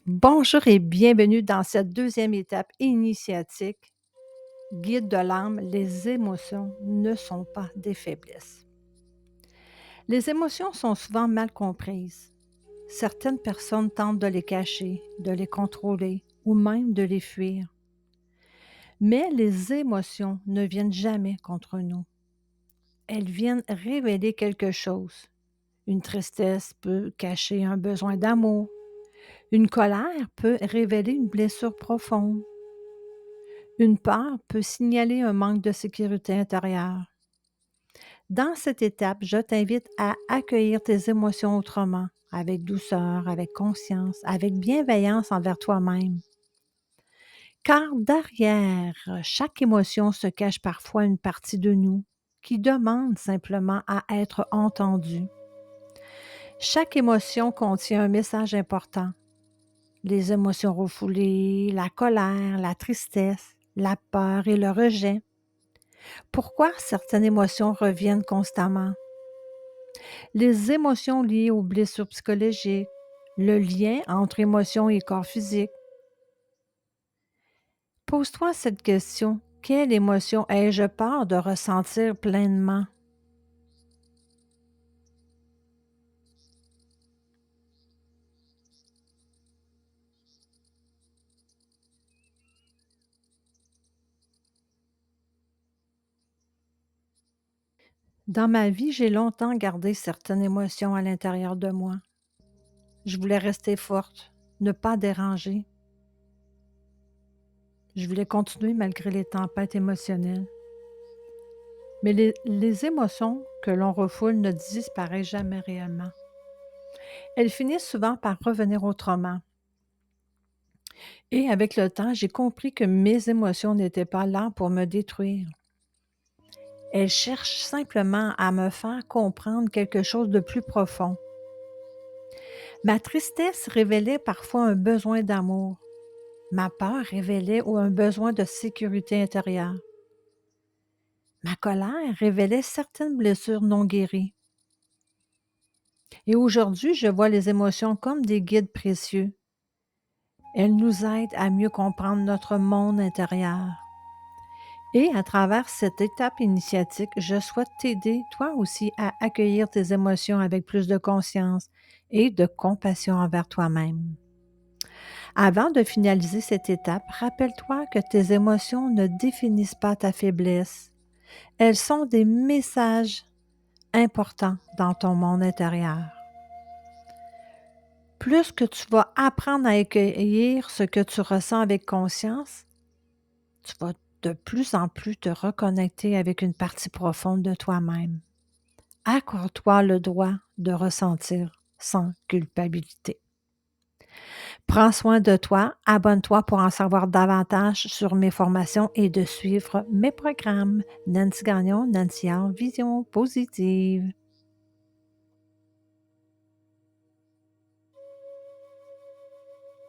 Bonjour et bienvenue dans cette deuxième étape initiatique, guide de l'âme, les émotions ne sont pas des faiblesses. Les émotions sont souvent mal comprises. Certaines personnes tentent de les cacher, de les contrôler ou même de les fuir. Mais les émotions ne viennent jamais contre nous. Elles viennent révéler quelque chose. Une tristesse peut cacher un besoin d'amour. Une colère peut révéler une blessure profonde. Une peur peut signaler un manque de sécurité intérieure. Dans cette étape, je t'invite à accueillir tes émotions autrement, avec douceur, avec conscience, avec bienveillance envers toi-même. Car derrière chaque émotion se cache parfois une partie de nous qui demande simplement à être entendue. Chaque émotion contient un message important. Les émotions refoulées, la colère, la tristesse, la peur et le rejet. Pourquoi certaines émotions reviennent constamment? Les émotions liées aux blessures psychologiques, le lien entre émotions et corps physique. Pose-toi cette question. Quelle émotion ai-je peur de ressentir pleinement? Dans ma vie, j'ai longtemps gardé certaines émotions à l'intérieur de moi. Je voulais rester forte, ne pas déranger. Je voulais continuer malgré les tempêtes émotionnelles. Mais les émotions que l'on refoule ne disparaissent jamais réellement. Elles finissent souvent par revenir autrement. Et avec le temps, j'ai compris que mes émotions n'étaient pas là pour me détruire. Elles cherchent simplement à me faire comprendre quelque chose de plus profond. Ma tristesse révélait parfois un besoin d'amour. Ma peur révélait un besoin de sécurité intérieure. Ma colère révélait certaines blessures non guéries. Et aujourd'hui, je vois les émotions comme des guides précieux. Elles nous aident à mieux comprendre notre monde intérieur. Et à travers cette étape initiatique, je souhaite t'aider, toi aussi, à accueillir tes émotions avec plus de conscience et de compassion envers toi-même. Avant de finaliser cette étape, rappelle-toi que tes émotions ne définissent pas ta faiblesse. Elles sont des messages importants dans ton monde intérieur. Plus que tu vas apprendre à accueillir ce que tu ressens avec conscience, tu vas de plus en plus te reconnecter avec une partie profonde de toi-même. Accorde-toi le droit de ressentir sans culpabilité. Prends soin de toi, abonne-toi pour en savoir davantage sur mes formations et de suivre mes programmes. Nancy Gagnon, Nancy en Vision Positive.